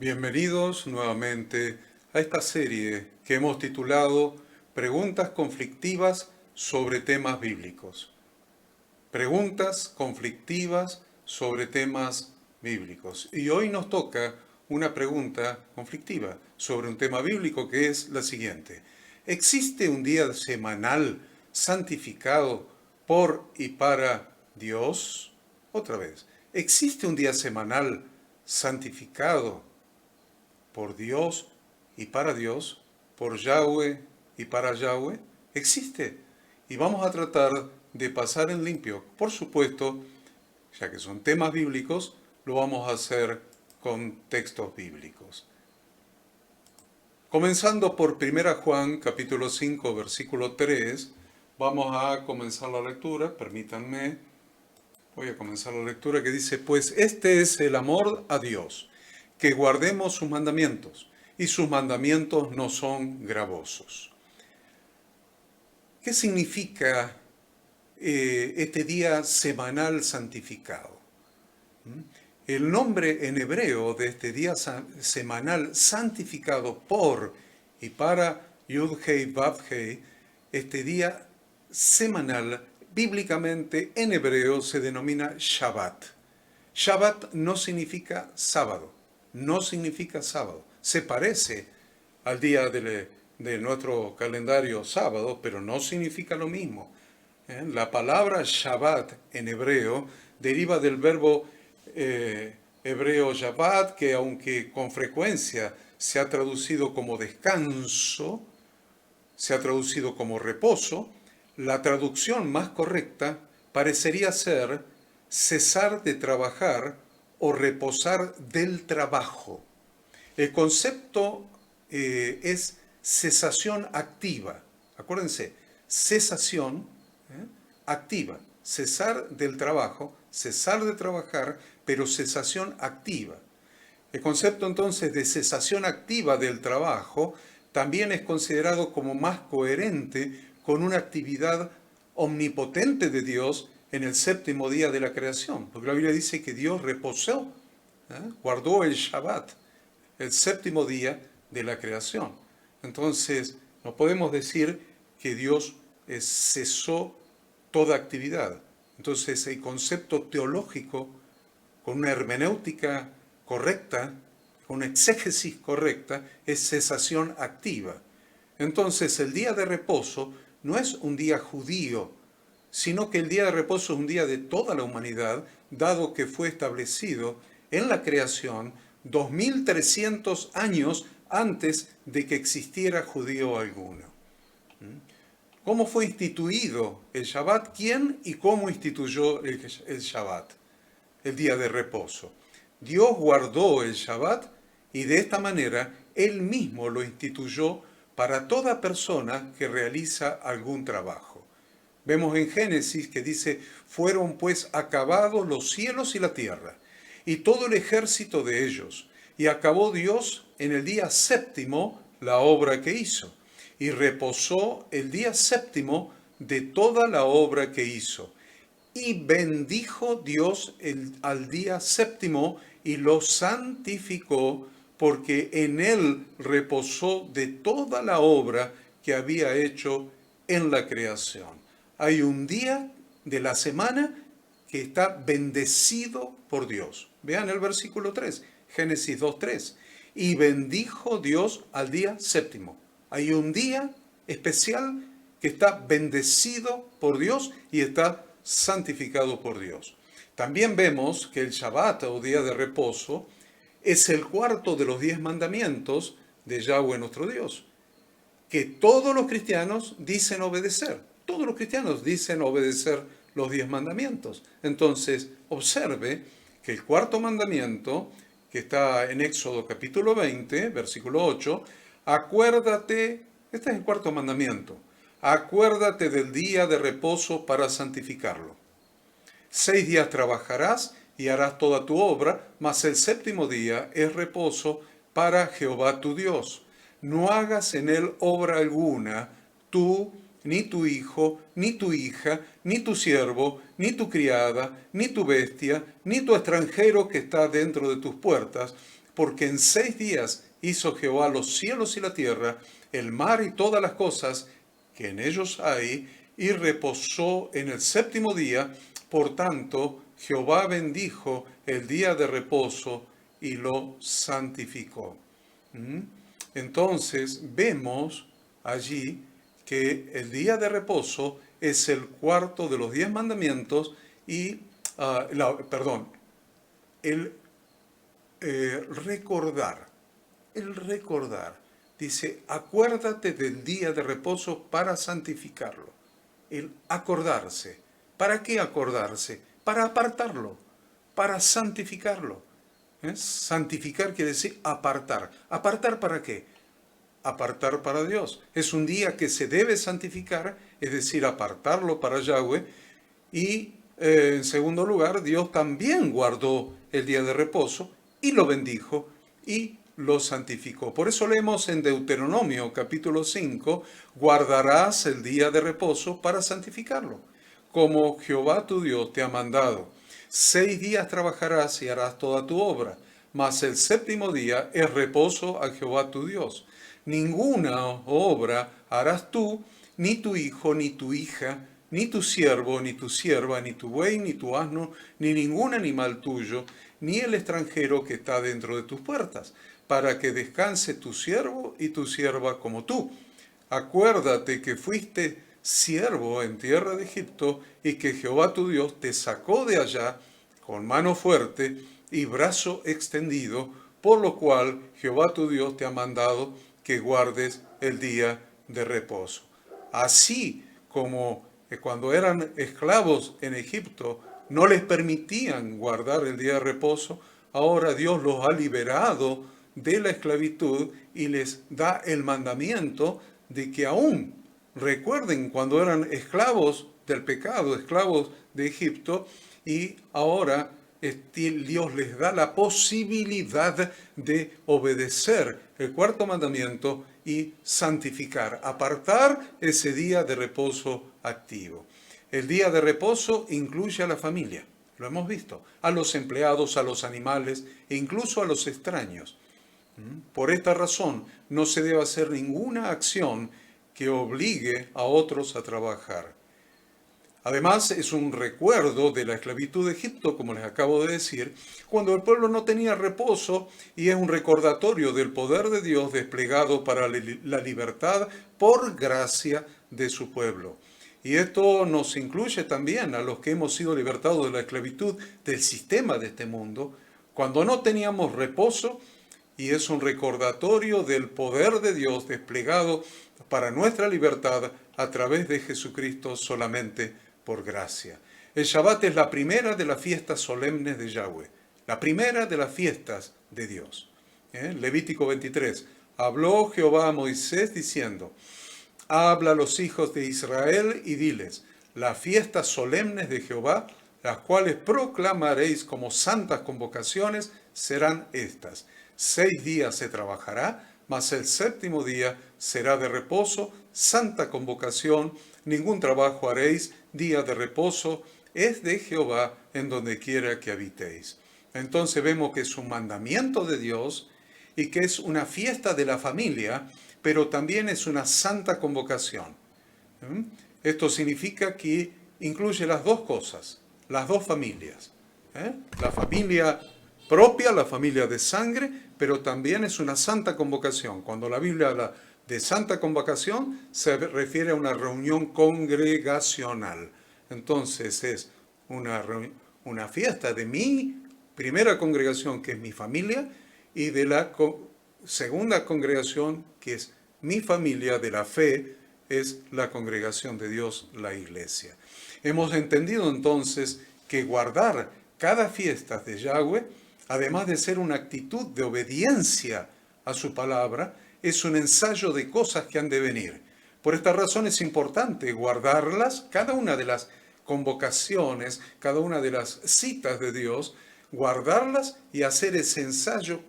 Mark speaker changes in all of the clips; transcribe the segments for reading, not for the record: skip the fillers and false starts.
Speaker 1: Bienvenidos nuevamente a esta serie que hemos titulado Preguntas conflictivas sobre temas bíblicos. Preguntas conflictivas sobre temas bíblicos. Y hoy nos toca una pregunta conflictiva sobre un tema bíblico que es la siguiente. ¿Existe un día semanal santificado por y para Dios? Otra vez, ¿existe un día semanal santificado por Dios y para Dios, por Yahweh y para Yahweh? Existe. Y vamos a tratar de pasar en limpio. Por supuesto, ya que son temas bíblicos, lo vamos a hacer con textos bíblicos. Comenzando por 1 Juan capítulo 5, versículo 3, vamos a comenzar la lectura. Permítanme, voy a comenzar la lectura que dice, pues este es el amor a Dios, que guardemos sus mandamientos, y sus mandamientos no son gravosos. ¿Qué significa este día semanal santificado? El nombre en hebreo de este día semanal santificado por y para Yud-Hei Vav-Hei, este día semanal, bíblicamente en hebreo se denomina Shabbat. Shabbat no significa sábado, no significa sábado. Se parece al día de nuestro calendario sábado, pero no significa lo mismo. La palabra Shabbat en hebreo deriva del verbo hebreo Shabbat, que aunque con frecuencia se ha traducido como descanso, se ha traducido como reposo, la traducción más correcta parecería ser cesar de trabajar o reposar del trabajo. El concepto es cesación activa. Acuérdense, cesación activa. Cesar del trabajo, cesar de trabajar, pero cesación activa. El concepto entonces de cesación activa del trabajo también es considerado como más coherente con una actividad omnipotente de Dios en el séptimo día de la creación. Porque la Biblia dice que Dios reposó, guardó el Shabbat, el séptimo día de la creación. Entonces, no podemos decir que Dios cesó toda actividad. Entonces, el concepto teológico, con una hermenéutica correcta, con una exégesis correcta, es cesación activa. Entonces, el día de reposo no es un día judío, sino que el día de reposo es un día de toda la humanidad, dado que fue establecido en la creación 2300 años antes de que existiera judío alguno. ¿Cómo fue instituido el Shabbat? ¿Quién y cómo instituyó el Shabbat? El día de reposo. Dios guardó el Shabbat y de esta manera Él mismo lo instituyó para toda persona que realiza algún trabajo. Vemos en Génesis que dice, fueron pues acabados los cielos y la tierra, y todo el ejército de ellos, y acabó Dios en el día séptimo la obra que hizo, y reposó el día séptimo de toda la obra que hizo. Y bendijo Dios al día séptimo y lo santificó, porque en él reposó de toda la obra que había hecho en la creación. Hay un día de la semana que está bendecido por Dios. Vean el versículo 3, Génesis 2:3. Y bendijo Dios al día séptimo. Hay un día especial que está bendecido por Dios y está santificado por Dios. También vemos que el Shabbat o día de reposo es el cuarto de los 10 mandamientos de Yahweh nuestro Dios, que todos los cristianos dicen obedecer. Todos los cristianos dicen obedecer los 10 mandamientos. Entonces, observe que el cuarto mandamiento, que está en Éxodo capítulo 20, versículo 8, acuérdate, este es el cuarto mandamiento, acuérdate del día de reposo para santificarlo. 6 días trabajarás y harás toda tu obra, mas el séptimo día es reposo para Jehová tu Dios. No hagas en él obra alguna, tú, ni tu hijo, ni tu hija, ni tu siervo, ni tu criada, ni tu bestia, ni tu extranjero que está dentro de tus puertas, porque en 6 días hizo Jehová los cielos y la tierra, el mar y todas las cosas que en ellos hay, y reposó en el séptimo día. Por tanto, Jehová bendijo el día de reposo y lo santificó. Entonces vemos allí que el día de reposo es el cuarto de los 10 mandamientos y, el recordar, dice, acuérdate del día de reposo para santificarlo. El acordarse. ¿Para qué acordarse? Para apartarlo, para santificarlo. Santificar quiere decir apartar. ¿Apartar para qué? Apartar para Dios. Es un día que se debe santificar, es decir, apartarlo para Yahweh. Y en segundo lugar, Dios también guardó el día de reposo y lo bendijo y lo santificó. Por eso leemos en Deuteronomio capítulo 5, guardarás el día de reposo para santificarlo, como Jehová tu Dios te ha mandado. 6 días trabajarás y harás toda tu obra, mas el séptimo día es reposo a Jehová tu Dios. Ninguna obra harás tú, ni tu hijo, ni tu hija, ni tu siervo, ni tu sierva, ni tu buey, ni tu asno, ni ningún animal tuyo, ni el extranjero que está dentro de tus puertas, para que descanse tu siervo y tu sierva como tú. Acuérdate que fuiste siervo en tierra de Egipto y que Jehová tu Dios te sacó de allá con mano fuerte y brazo extendido, por lo cual Jehová tu Dios te ha mandado que guardes el día de reposo. Así como cuando eran esclavos en Egipto no les permitían guardar el día de reposo, ahora Dios los ha liberado de la esclavitud y les da el mandamiento de que aún recuerden cuando eran esclavos del pecado, esclavos de Egipto, y ahora Dios les da la posibilidad de obedecer el cuarto mandamiento y santificar, apartar ese día de reposo activo. El día de reposo incluye a la familia, lo hemos visto, a los empleados, a los animales e incluso a los extraños. Por esta razón no se debe hacer ninguna acción que obligue a otros a trabajar. Además, es un recuerdo de la esclavitud de Egipto, como les acabo de decir, cuando el pueblo no tenía reposo, y es un recordatorio del poder de Dios desplegado para la libertad por gracia de su pueblo. Y esto nos incluye también a los que hemos sido libertados de la esclavitud del sistema de este mundo, cuando no teníamos reposo, y es un recordatorio del poder de Dios desplegado para nuestra libertad a través de Jesucristo solamente por gracia. El Shabbat es la primera de las fiestas solemnes de Yahweh, la primera de las fiestas de Dios. Levítico 23. Habló Jehová a Moisés diciendo, habla a los hijos de Israel y diles, las fiestas solemnes de Jehová, las cuales proclamaréis como santas convocaciones, serán estas. 6 días se trabajará, mas el séptimo día será de reposo, santa convocación, ningún trabajo haréis, día de reposo, es de Jehová en donde quiera que habitéis. Entonces vemos que es un mandamiento de Dios y que es una fiesta de la familia, pero también es una santa convocación. Esto significa que incluye las dos cosas, las dos familias. La familia propia, la familia de sangre, pero también es una santa convocación. Cuando la Biblia habla de santa convocación, se refiere a una reunión congregacional. Entonces es una fiesta de mi primera congregación, que es mi familia, y de la segunda congregación, que es mi familia de la fe, es la congregación de Dios, la iglesia. Hemos entendido entonces que guardar cada fiesta de Yahweh, además de ser una actitud de obediencia a su palabra, es un ensayo de cosas que han de venir. Por esta razón es importante guardarlas, cada una de las convocaciones, cada una de las citas de Dios, guardarlas y hacer ese ensayo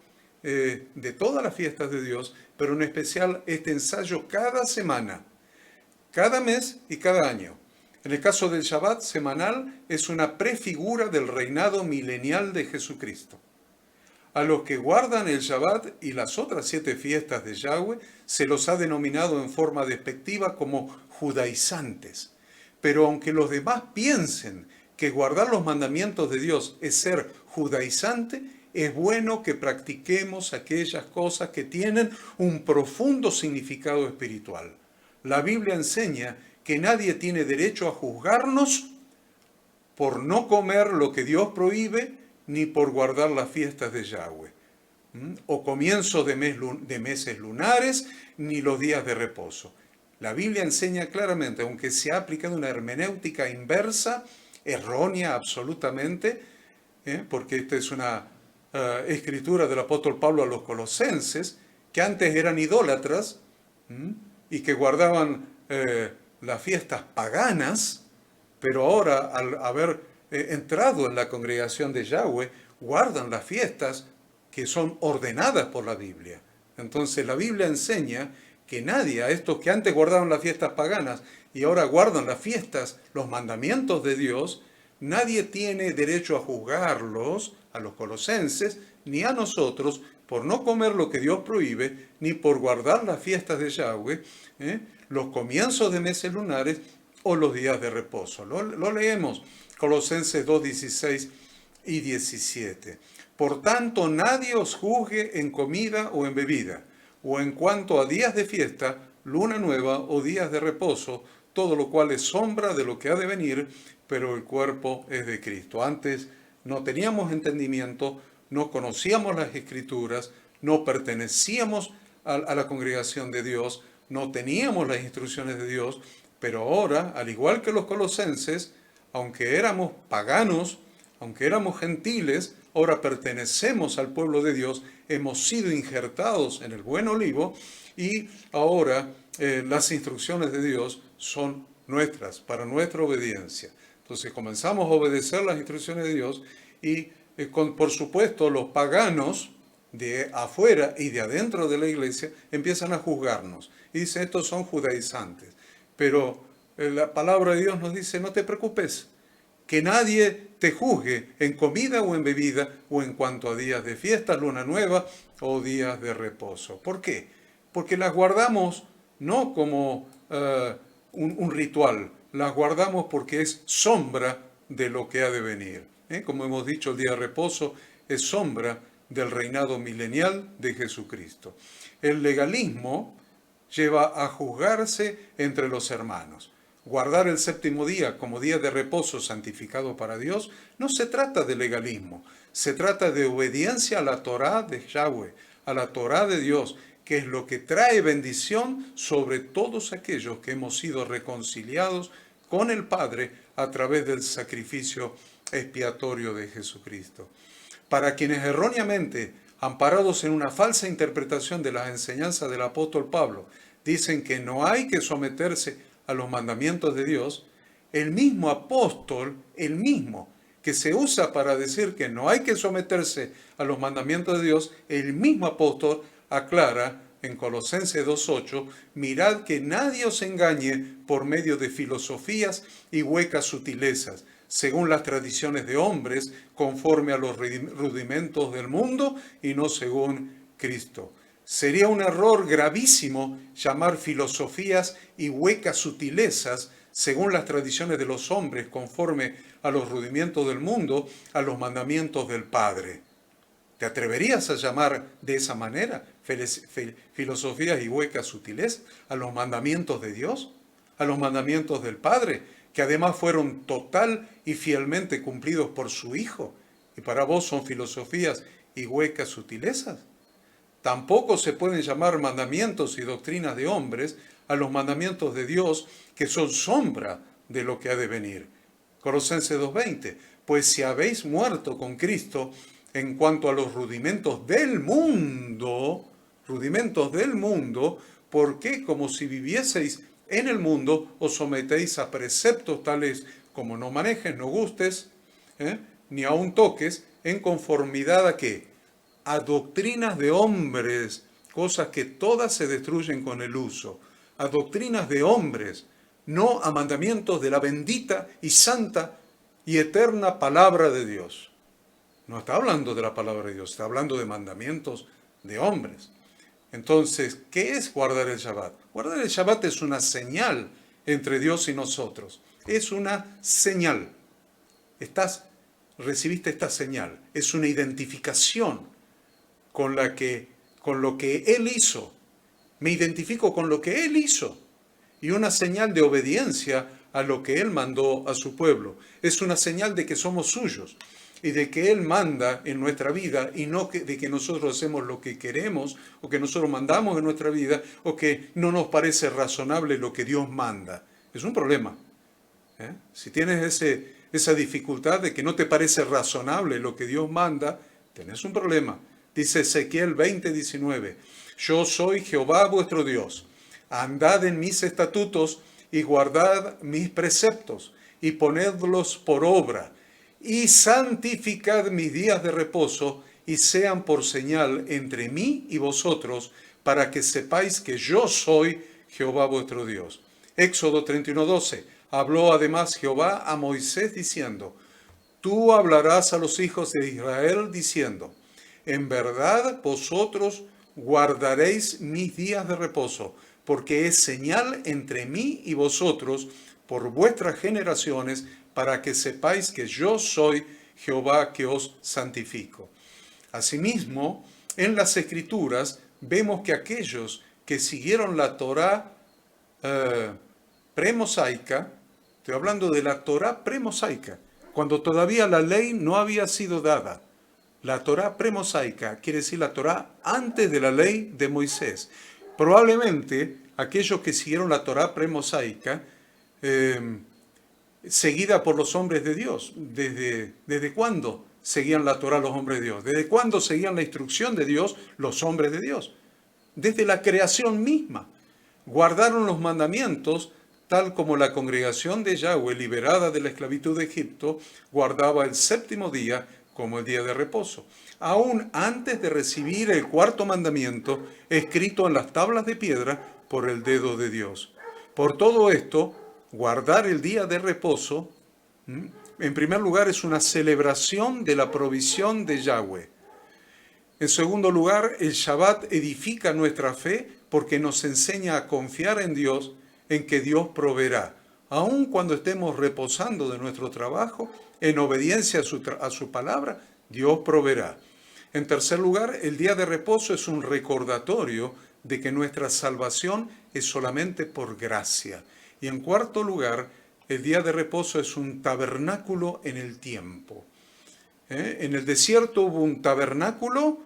Speaker 1: de todas las fiestas de Dios, pero en especial este ensayo cada semana, cada mes y cada año. En el caso del Shabbat semanal es una prefigura del reinado milenial de Jesucristo. A los que guardan el Shabbat y las otras 7 fiestas de Yahweh se los ha denominado en forma despectiva como judaizantes. Pero aunque los demás piensen que guardar los mandamientos de Dios es ser judaizante, es bueno que practiquemos aquellas cosas que tienen un profundo significado espiritual. La Biblia enseña que nadie tiene derecho a juzgarnos por no comer lo que Dios prohíbe, ni por guardar las fiestas de Yahweh, o comienzos de meses lunares, ni los días de reposo. La Biblia enseña claramente, aunque se ha aplicado una hermenéutica inversa, errónea absolutamente, porque esta es una escritura del apóstol Pablo a los colosenses, que antes eran idólatras y que guardaban las fiestas paganas, pero ahora al haber entrado en la congregación de Yahweh, guardan las fiestas que son ordenadas por la Biblia. Entonces la Biblia enseña que nadie, a estos que antes guardaban las fiestas paganas y ahora guardan las fiestas, los mandamientos de Dios, nadie tiene derecho a juzgarlos, a los colosenses, ni a nosotros, por no comer lo que Dios prohíbe, ni por guardar las fiestas de Yahweh, los comienzos de meses lunares o los días de reposo. Lo leemos, Colosenses 2, 16 y 17. Por tanto, nadie os juzgue en comida o en bebida, o en cuanto a días de fiesta, luna nueva o días de reposo, todo lo cual es sombra de lo que ha de venir, pero el cuerpo es de Cristo. Antes no teníamos entendimiento, no conocíamos las Escrituras, no pertenecíamos a la congregación de Dios, no teníamos las instrucciones de Dios, pero ahora, al igual que los colosenses, aunque éramos paganos, aunque éramos gentiles, ahora pertenecemos al pueblo de Dios, hemos sido injertados en el buen olivo y ahora las instrucciones de Dios son nuestras, para nuestra obediencia. Entonces comenzamos a obedecer las instrucciones de Dios y por supuesto los paganos de afuera y de adentro de la iglesia empiezan a juzgarnos. Y dicen, estos son judaizantes. Pero la palabra de Dios nos dice, no te preocupes, que nadie te juzgue en comida o en bebida o en cuanto a días de fiesta, luna nueva o días de reposo. ¿Por qué? Porque las guardamos no como un ritual, las guardamos porque es sombra de lo que ha de venir. Como hemos dicho, el día de reposo es sombra del reinado milenial de Jesucristo. El legalismo lleva a juzgarse entre los hermanos. Guardar el séptimo día como día de reposo santificado para Dios no se trata de legalismo, se trata de obediencia a la Torá de Yahweh, a la Torá de Dios, que es lo que trae bendición sobre todos aquellos que hemos sido reconciliados con el Padre a través del sacrificio expiatorio de Jesucristo. Para quienes erróneamente, amparados en una falsa interpretación de las enseñanzas del apóstol Pablo, dicen que no hay que someterse a los mandamientos de Dios, el mismo apóstol, el mismo que se usa para decir que no hay que someterse a los mandamientos de Dios, el mismo apóstol aclara en Colosenses 2.8, mirad que nadie os engañe por medio de filosofías y huecas sutilezas, según las tradiciones de hombres, conforme a los rudimentos del mundo y no según Cristo. Sería un error gravísimo llamar filosofías y huecas sutilezas, según las tradiciones de los hombres, conforme a los rudimentos del mundo, a los mandamientos del Padre. ¿Te atreverías a llamar de esa manera filosofías y huecas sutilezas a los mandamientos de Dios, a los mandamientos del Padre, que además fueron total y fielmente cumplidos por su Hijo, y para vos son filosofías y huecas sutilezas? Tampoco se pueden llamar mandamientos y doctrinas de hombres a los mandamientos de Dios, que son sombra de lo que ha de venir. Colosenses 2.20, pues si habéis muerto con Cristo en cuanto a los rudimentos del mundo, ¿por qué como si vivieseis en el mundo os sometéis a preceptos tales como no manejes, no gustes, ni aun toques, en conformidad a qué? A doctrinas de hombres, cosas que todas se destruyen con el uso, a doctrinas de hombres, no a mandamientos de la bendita y santa y eterna palabra de Dios. No está hablando de la palabra de Dios, está hablando de mandamientos de hombres. Entonces, ¿qué es guardar el Shabbat? Guardar el Shabbat es una señal entre Dios y nosotros. Es una señal. Recibiste esta señal. Es una identificación con lo que Él hizo. Me identifico con lo que Él hizo. Y una señal de obediencia a lo que Él mandó a su pueblo. Es una señal de que somos suyos y de que Él manda en nuestra vida y no de que nosotros hacemos lo que queremos o que nosotros mandamos en nuestra vida o que no nos parece razonable lo que Dios manda. Es un problema. Si tienes esa dificultad de que no te parece razonable lo que Dios manda, tenés un problema. Dice Ezequiel 20:19, yo soy Jehová vuestro Dios, andad en mis estatutos y guardad mis preceptos y ponedlos por obra y santificad mis días de reposo y sean por señal entre mí y vosotros para que sepáis que yo soy Jehová vuestro Dios. Éxodo 31:12. Habló además Jehová a Moisés diciendo, tú hablarás a los hijos de Israel diciendo, en verdad vosotros guardaréis mis días de reposo, porque es señal entre mí y vosotros por vuestras generaciones, para que sepáis que yo soy Jehová que os santifico. Asimismo, en las Escrituras vemos que aquellos que siguieron la Torá premosaica, estoy hablando de la Torá premosaica, cuando todavía la ley no había sido dada. La Torá premosaica quiere decir la Torá antes de la ley de Moisés. Probablemente aquellos que siguieron la Torá premosaica, seguida por los hombres de Dios, ¿desde cuándo seguían la Torá los hombres de Dios? ¿Desde cuándo seguían la instrucción de Dios los hombres de Dios? Desde la creación misma. Guardaron los mandamientos tal como la congregación de Yahweh, liberada de la esclavitud de Egipto, guardaba el séptimo día como el día de reposo. Aún antes de recibir el cuarto mandamiento, escrito en las tablas de piedra por el dedo de Dios. Por todo esto, guardar el día de reposo, en primer lugar, es una celebración de la provisión de Yahweh. En segundo lugar, el Shabbat edifica nuestra fe porque nos enseña a confiar en Dios, en que Dios proveerá. Aun cuando estemos reposando de nuestro trabajo, en obediencia a su palabra, Dios proveerá. En tercer lugar, el día de reposo es un recordatorio de que nuestra salvación es solamente por gracia. Y en cuarto lugar, el día de reposo es un tabernáculo en el tiempo. En el desierto hubo un tabernáculo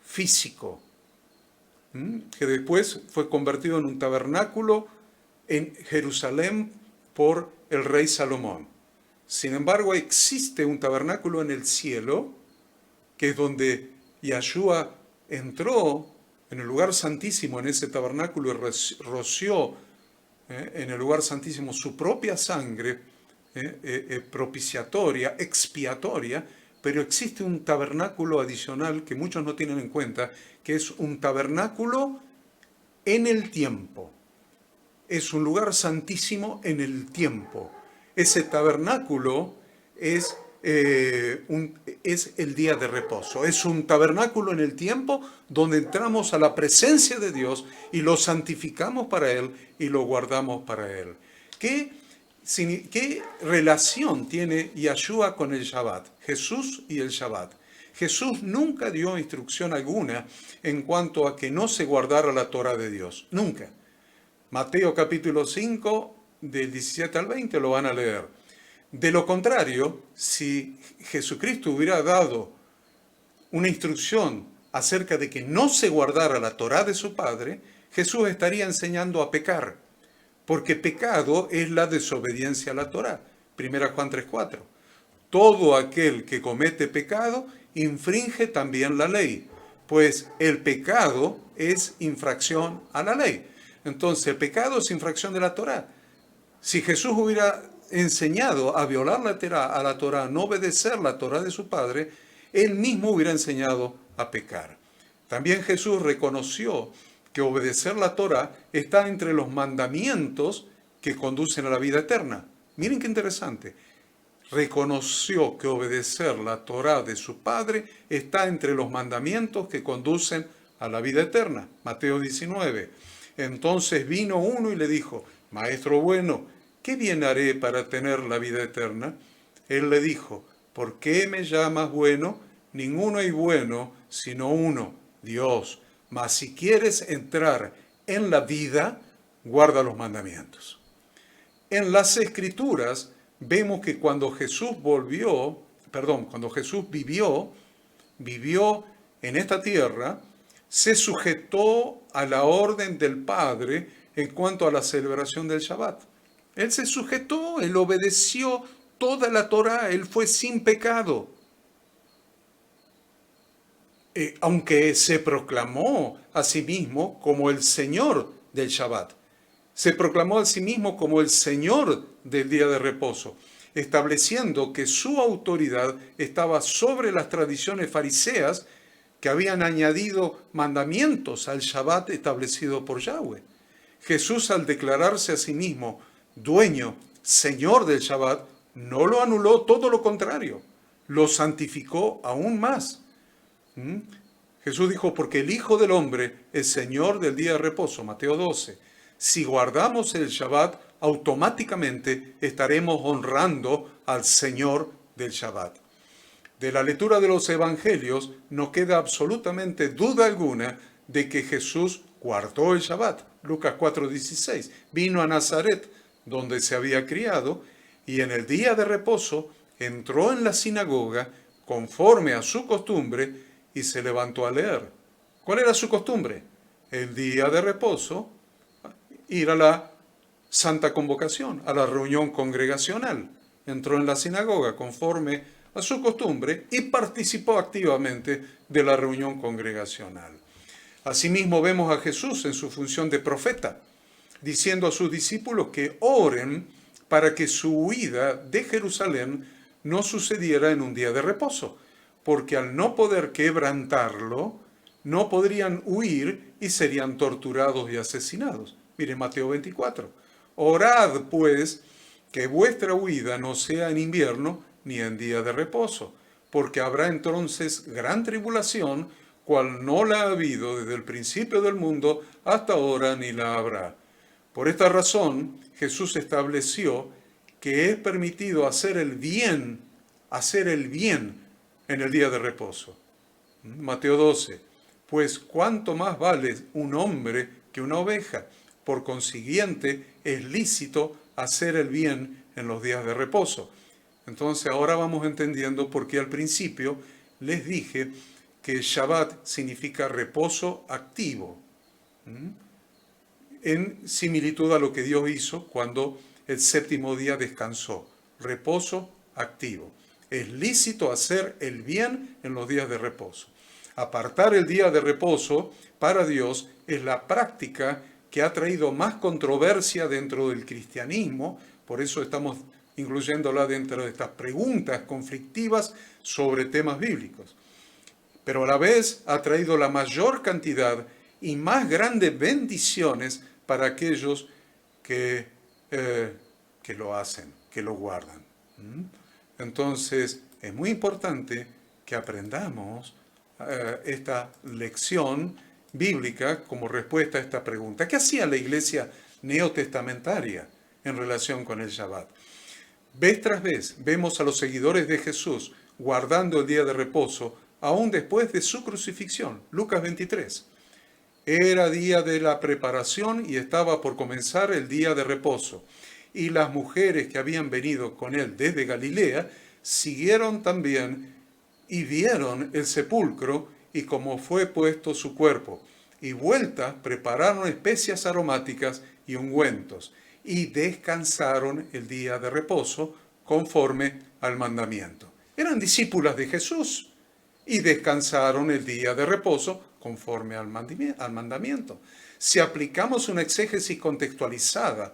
Speaker 1: físico, que después fue convertido en un tabernáculo en Jerusalén por el rey Salomón. Sin embargo, existe un tabernáculo en el cielo, que es donde Yahshua entró en el lugar santísimo, en ese tabernáculo, y roció en el lugar santísimo su propia sangre propiciatoria, expiatoria, pero existe un tabernáculo adicional que muchos no tienen en cuenta, que es un tabernáculo en el tiempo. Es un lugar santísimo en el tiempo. Ese tabernáculo es el día de reposo. Es un tabernáculo en el tiempo donde entramos a la presencia de Dios y lo santificamos para Él y lo guardamos para Él. ¿Qué relación tiene Yahshua con el Shabbat? Jesús y el Shabbat. Jesús nunca dio instrucción alguna en cuanto a que no se guardara la Torah de Dios. Nunca. Mateo capítulo 5, del 17 al 20 lo van a leer. De lo contrario, si Jesucristo hubiera dado una instrucción acerca de que no se guardara la Torá de su Padre, Jesús estaría enseñando a pecar, porque pecado es la desobediencia a la Torá. 1 Juan 3:4. Todo aquel que comete pecado infringe también la ley, pues el pecado es infracción a la ley. Entonces, el pecado es infracción de la Torá. Si Jesús hubiera enseñado a violar a la Torá, a no obedecer la Torá de su Padre, él mismo hubiera enseñado a pecar. También Jesús reconoció que obedecer la Torá está entre los mandamientos que conducen a la vida eterna. Miren qué interesante. reconoció que obedecer la Torá de su padre está entre los mandamientos que conducen a la vida eterna. Mateo 19. Entonces vino uno y le dijo, Maestro bueno, ¿qué bien haré para tener la vida eterna? Él le dijo, ¿por qué me llamas bueno? Ninguno hay bueno sino uno, Dios. Mas si quieres entrar en la vida, guarda los mandamientos. En las Escrituras vemos que cuando Jesús vivió en esta tierra, se sujetó a la orden del Padre en cuanto a la celebración del Shabbat. Él se sujetó, él obedeció toda la Torá, él fue sin pecado. Aunque se proclamó a sí mismo como el Señor del Shabbat. Se proclamó a sí mismo como el Señor del día de reposo, estableciendo que su autoridad estaba sobre las tradiciones fariseas que habían añadido mandamientos al Shabbat establecido por Yahweh. Jesús, al declararse a sí mismo dueño, Señor del Shabbat, no lo anuló, todo lo contrario, lo santificó aún más. Jesús dijo, porque el Hijo del Hombre es Señor del día de reposo, Mateo 12. Si guardamos el Shabbat, automáticamente estaremos honrando al Señor del Shabbat. De la lectura de los Evangelios no queda absolutamente duda alguna de que Jesús guardó el Shabbat. Lucas 4:16. Vino a Nazaret, donde se había criado, y en el día de reposo entró en la sinagoga conforme a su costumbre y se levantó a leer. ¿Cuál era su costumbre? El día de reposo, ir a la Santa Convocación, a la reunión congregacional. Entró en la sinagoga conforme a su costumbre y participó activamente de la reunión congregacional. Asimismo vemos a Jesús en su función de profeta, diciendo a sus discípulos que oren para que su huida de Jerusalén no sucediera en un día de reposo, porque al no poder quebrantarlo, no podrían huir y serían torturados y asesinados. Mire Mateo 24. Orad, pues, que vuestra huida no sea en invierno ni en día de reposo, porque habrá entonces gran tribulación, cual no la ha habido desde el principio del mundo hasta ahora ni la habrá. Por esta razón, Jesús estableció que es permitido hacer el bien en el día de reposo. Mateo 12. Pues cuánto más vale un hombre que una oveja. Por consiguiente, es lícito hacer el bien en los días de reposo. Entonces ahora vamos entendiendo por qué al principio les dije que Shabbat significa reposo activo, en similitud a lo que Dios hizo cuando el séptimo día descansó. Reposo activo. Es lícito hacer el bien en los días de reposo. Apartar el día de reposo para Dios es la práctica que ha traído más controversia dentro del cristianismo, por eso estamos incluyéndola dentro de estas preguntas conflictivas sobre temas bíblicos. Pero a la vez ha traído la mayor cantidad y más grandes bendiciones para aquellos que lo hacen, que lo guardan. Entonces, es muy importante que aprendamos esta lección bíblica como respuesta a esta pregunta. ¿Qué hacía la iglesia neotestamentaria en relación con el Shabbat? Vez tras vez vemos a los seguidores de Jesús guardando el día de reposo aún después de su crucifixión. Lucas 23. Era día de la preparación y estaba por comenzar el día de reposo. Y las mujeres que habían venido con él desde Galilea siguieron también y vieron el sepulcro y cómo fue puesto su cuerpo. Y vuelta prepararon especias aromáticas y ungüentos, y descansaron el día de reposo conforme al mandamiento. Eran discípulas de Jesús y descansaron el día de reposo conforme al mandamiento. Si aplicamos una exégesis contextualizada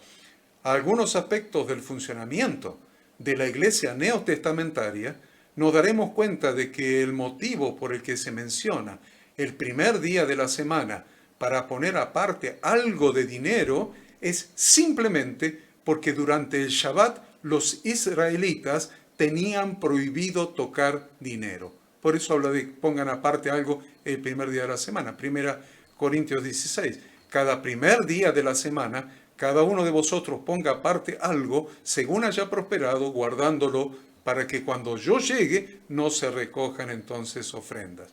Speaker 1: a algunos aspectos del funcionamiento de la iglesia neotestamentaria, nos daremos cuenta de que el motivo por el que se menciona el primer día de la semana para poner aparte algo de dinero es simplemente porque durante el Shabbat los israelitas tenían prohibido tocar dinero. Por eso habla de pongan aparte algo el primer día de la semana. 1 Corintios 16. Cada primer día de la semana, cada uno de vosotros ponga aparte algo según haya prosperado, guardándolo para que cuando yo llegue no se recojan entonces ofrendas.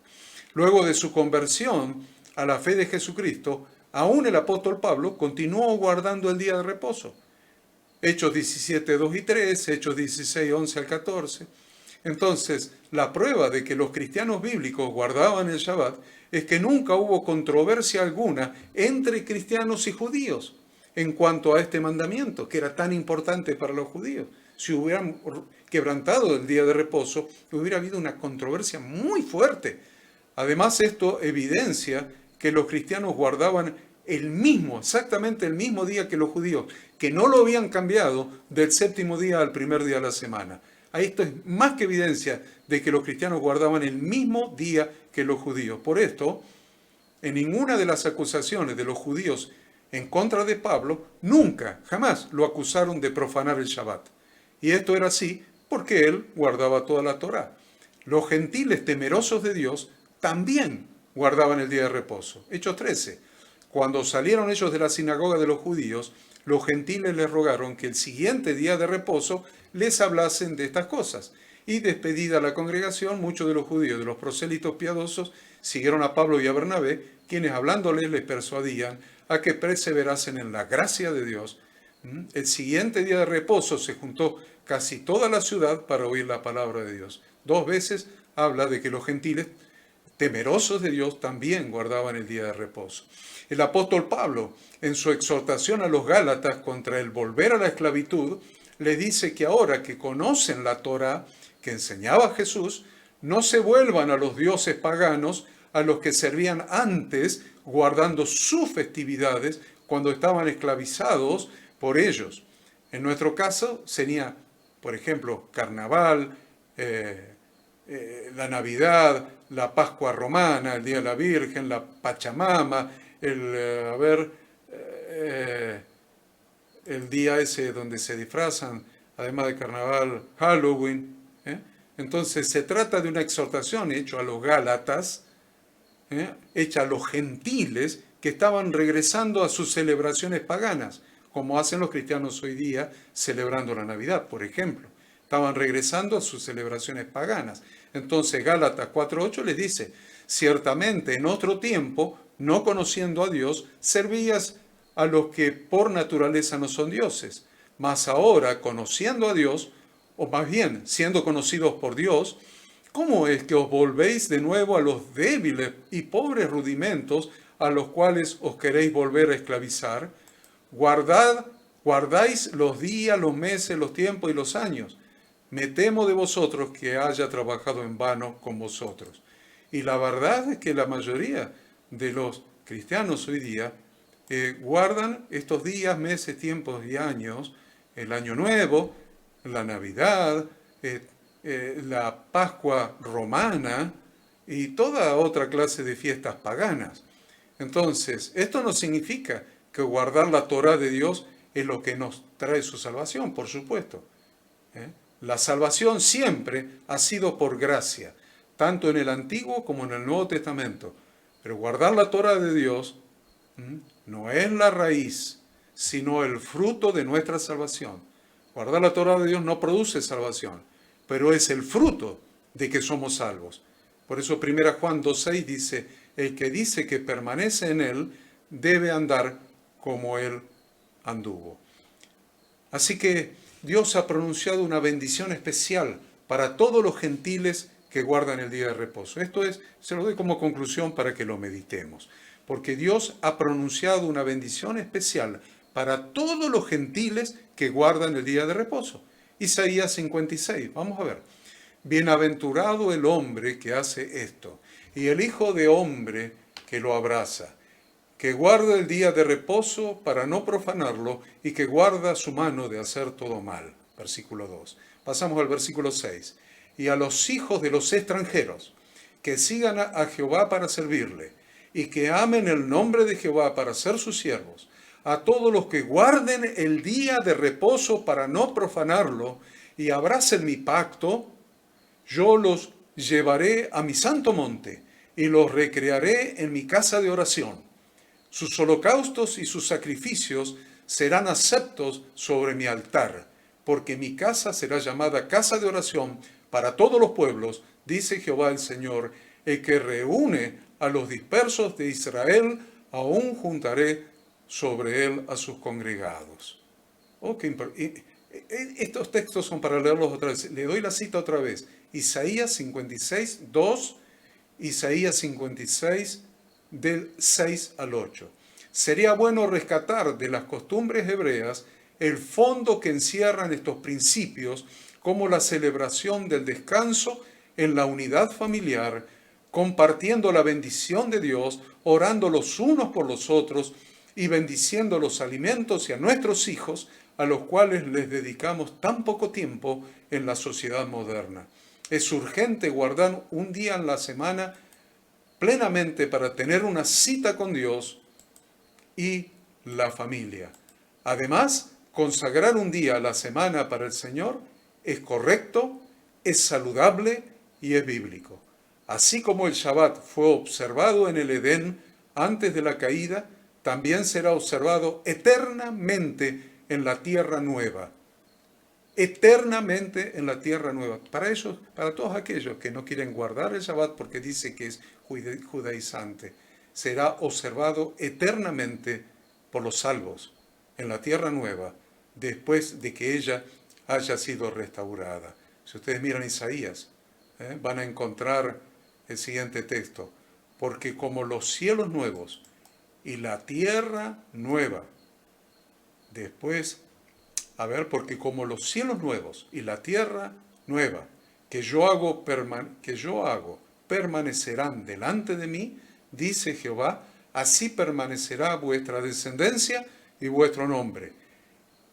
Speaker 1: Luego de su conversión a la fe de Jesucristo, aún el apóstol Pablo continuó guardando el día de reposo. Hechos 17, 2 y 3, Hechos 16, 11 al 14. Entonces, la prueba de que los cristianos bíblicos guardaban el Shabbat es que nunca hubo controversia alguna entre cristianos y judíos en cuanto a este mandamiento, que era tan importante para los judíos. Si hubieran quebrantado el día de reposo, hubiera habido una controversia muy fuerte. Además, esto evidencia que los cristianos guardaban exactamente el mismo día que los judíos, que no lo habían cambiado del séptimo día al primer día de la semana. Esto es más que evidencia de que los cristianos guardaban el mismo día que los judíos. Por esto, en ninguna de las acusaciones de los judíos en contra de Pablo, nunca, jamás lo acusaron de profanar el Shabbat. Y esto era así porque él guardaba toda la Torá. Los gentiles temerosos de Dios también guardaban el día de reposo. Hechos 13. Cuando salieron ellos de la sinagoga de los judíos, los gentiles les rogaron que el siguiente día de reposo les hablasen de estas cosas. Y despedida la congregación, muchos de los judíos, de los prosélitos piadosos, siguieron a Pablo y a Bernabé, quienes hablándoles les persuadían a que perseverasen en la gracia de Dios. El siguiente día de reposo se juntó casi toda la ciudad para oír la palabra de Dios. 2 veces habla de que los gentiles temerosos de Dios también guardaban el día de reposo. El apóstol Pablo, en su exhortación a los Gálatas contra el volver a la esclavitud, le dice que ahora que conocen la Torá que enseñaba Jesús, no se vuelvan a los dioses paganos a los que servían antes, guardando sus festividades cuando estaban esclavizados por ellos. En nuestro caso sería, por ejemplo, carnaval, la Navidad, la Pascua Romana, el Día de la Virgen, la Pachamama, el día ese donde se disfrazan, además de carnaval, Halloween. Entonces se trata de una exhortación hecha a los Gálatas, hecha a los gentiles que estaban regresando a sus celebraciones paganas, como hacen los cristianos hoy día celebrando la Navidad, por ejemplo. Estaban regresando a sus celebraciones paganas. Entonces Gálatas 4:8 les dice, ciertamente en otro tiempo, no conociendo a Dios, servías a los que por naturaleza no son dioses. Mas ahora, conociendo a Dios, o más bien siendo conocidos por Dios, ¿cómo es que os volvéis de nuevo a los débiles y pobres rudimentos a los cuales os queréis volver a esclavizar? Guardáis los días, los meses, los tiempos y los años. Me temo de vosotros que haya trabajado en vano con vosotros. Y la verdad es que la mayoría de los cristianos hoy día guardan estos días, meses, tiempos y años, el Año Nuevo, la Navidad, la Pascua Romana y toda otra clase de fiestas paganas. Entonces, esto no significa que guardar la Torá de Dios es lo que nos trae su salvación, por supuesto. La salvación siempre ha sido por gracia, tanto en el Antiguo como en el Nuevo Testamento. Pero guardar la Torá de Dios no es la raíz, sino el fruto de nuestra salvación. Guardar la Torá de Dios no produce salvación, pero es el fruto de que somos salvos. Por eso 1 Juan 2:6 dice, el que dice que permanece en él debe andar como él anduvo. Así que Dios ha pronunciado una bendición especial para todos los gentiles que guardan el día de reposo. Esto se lo doy como conclusión para que lo meditemos. Porque Dios ha pronunciado una bendición especial para todos los gentiles que guardan el día de reposo. Isaías 56, vamos a ver. Bienaventurado el hombre que hace esto, y el hijo de hombre que lo abraza, que guarda el día de reposo para no profanarlo y que guarda su mano de hacer todo mal. Versículo 2. Pasamos al versículo 6. Y a los hijos de los extranjeros, que sigan a Jehová para servirle, y que amen el nombre de Jehová para ser sus siervos, a todos los que guarden el día de reposo para no profanarlo, y abracen mi pacto, yo los llevaré a mi santo monte y los recrearé en mi casa de oración. Sus holocaustos y sus sacrificios serán aceptos sobre mi altar, porque mi casa será llamada casa de oración para todos los pueblos, dice Jehová el Señor, el que reúne a los dispersos de Israel, aún juntaré sobre él a sus congregados. Estos textos son para leerlos otra vez. Le doy la cita otra vez. Isaías 56, 2, Isaías 56, del 6 al 8. Sería bueno rescatar de las costumbres hebreas el fondo que encierran estos principios, como la celebración del descanso en la unidad familiar, compartiendo la bendición de Dios, orando los unos por los otros y bendiciendo los alimentos y a nuestros hijos, a los cuales les dedicamos tan poco tiempo en la sociedad moderna. Es urgente guardar un día en la semana plenamente para tener una cita con Dios y la familia. Además, consagrar un día a la semana para el Señor es correcto, es saludable y es bíblico. Así como el Shabbat fue observado en el Edén antes de la caída, también será observado eternamente en la tierra nueva. Eternamente en la tierra nueva. Para ellos, para todos aquellos que no quieren guardar el Shabbat porque dice que es judaizante, será observado eternamente por los salvos en la tierra nueva, después de que ella haya sido restaurada. Si ustedes miran Isaías, van a encontrar el siguiente texto: porque como los cielos nuevos y la tierra nueva, porque como los cielos nuevos y la tierra nueva que yo hago permanecerán delante de mí, dice Jehová, así permanecerá vuestra descendencia y vuestro nombre.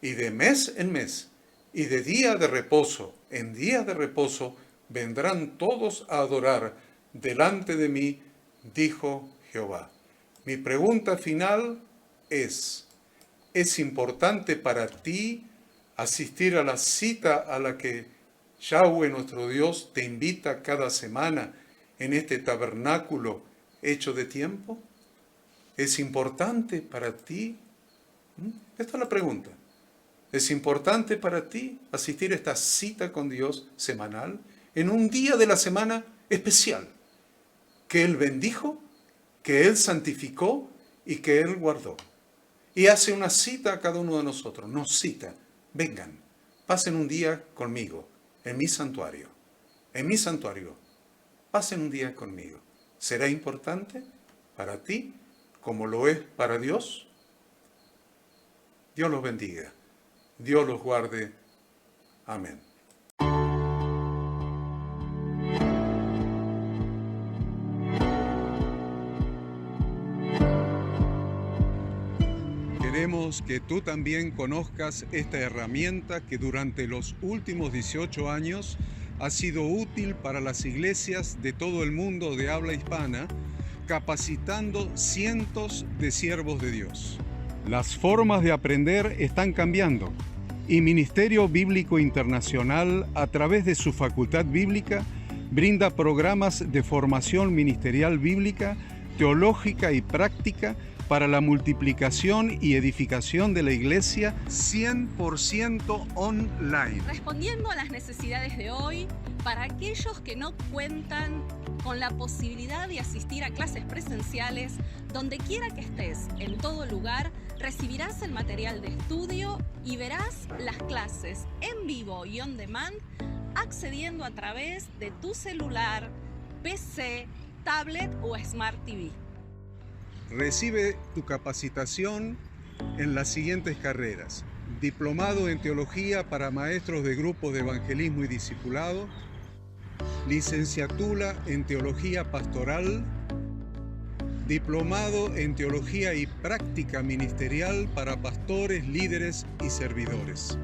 Speaker 1: Y de mes en mes, y de día de reposo en día de reposo, vendrán todos a adorar delante de mí, dijo Jehová. Mi pregunta final ¿es importante para ti asistir a la cita a la que Yahweh nuestro Dios te invita cada semana en este tabernáculo hecho de tiempo? ¿Es importante para ti? Esta es la pregunta. ¿Es importante para ti asistir a esta cita con Dios semanal en un día de la semana especial que Él bendijo, que Él santificó y que Él guardó? Y hace una cita a cada uno de nosotros. Nos cita: vengan, pasen un día conmigo en mi santuario. En mi santuario, pasen un día conmigo. ¿Será importante para ti como lo es para Dios? Dios los bendiga. Dios los guarde. Amén. Queremos que tú también conozcas esta herramienta que durante los últimos 18 años ha sido útil para las iglesias de todo el mundo de habla hispana, capacitando cientos de siervos de Dios. Las formas de aprender están cambiando y Ministerio Bíblico Internacional, a través de su facultad bíblica, brinda programas de formación ministerial bíblica, teológica y práctica para la multiplicación y edificación de la iglesia 100% online.
Speaker 2: Respondiendo a las necesidades de hoy, para aquellos que no cuentan con la posibilidad de asistir a clases presenciales, donde quiera que estés, en todo lugar, recibirás el material de estudio y verás las clases en vivo y on demand, accediendo a través de tu celular, PC, tablet o Smart TV.
Speaker 1: Recibe tu capacitación en las siguientes carreras: diplomado en teología para maestros de grupos de evangelismo y discipulado, licenciatura en teología pastoral, diplomado en teología y práctica ministerial para pastores, líderes y servidores.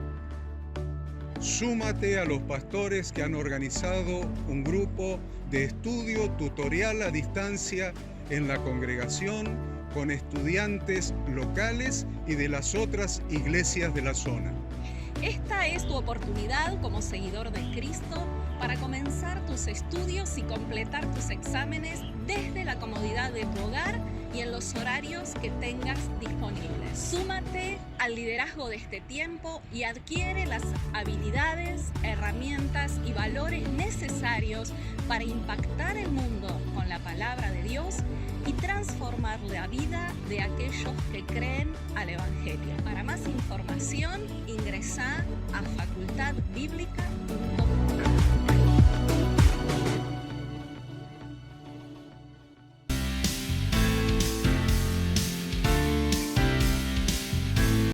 Speaker 1: Súmate a los pastores que han organizado un grupo de estudio tutorial a distancia en la congregación con estudiantes locales y de las otras iglesias de la zona.
Speaker 2: Esta es tu oportunidad como seguidor de Cristo para comenzar tus estudios y completar tus exámenes desde la comodidad de tu hogar y en los horarios que tengas disponibles. Súmate al liderazgo de este tiempo y adquiere las habilidades, herramientas y valores necesarios para impactar el mundo con la palabra de Dios y transformar la vida de aquellos que creen al Evangelio. Para más información, ingresá a facultadbiblica.com.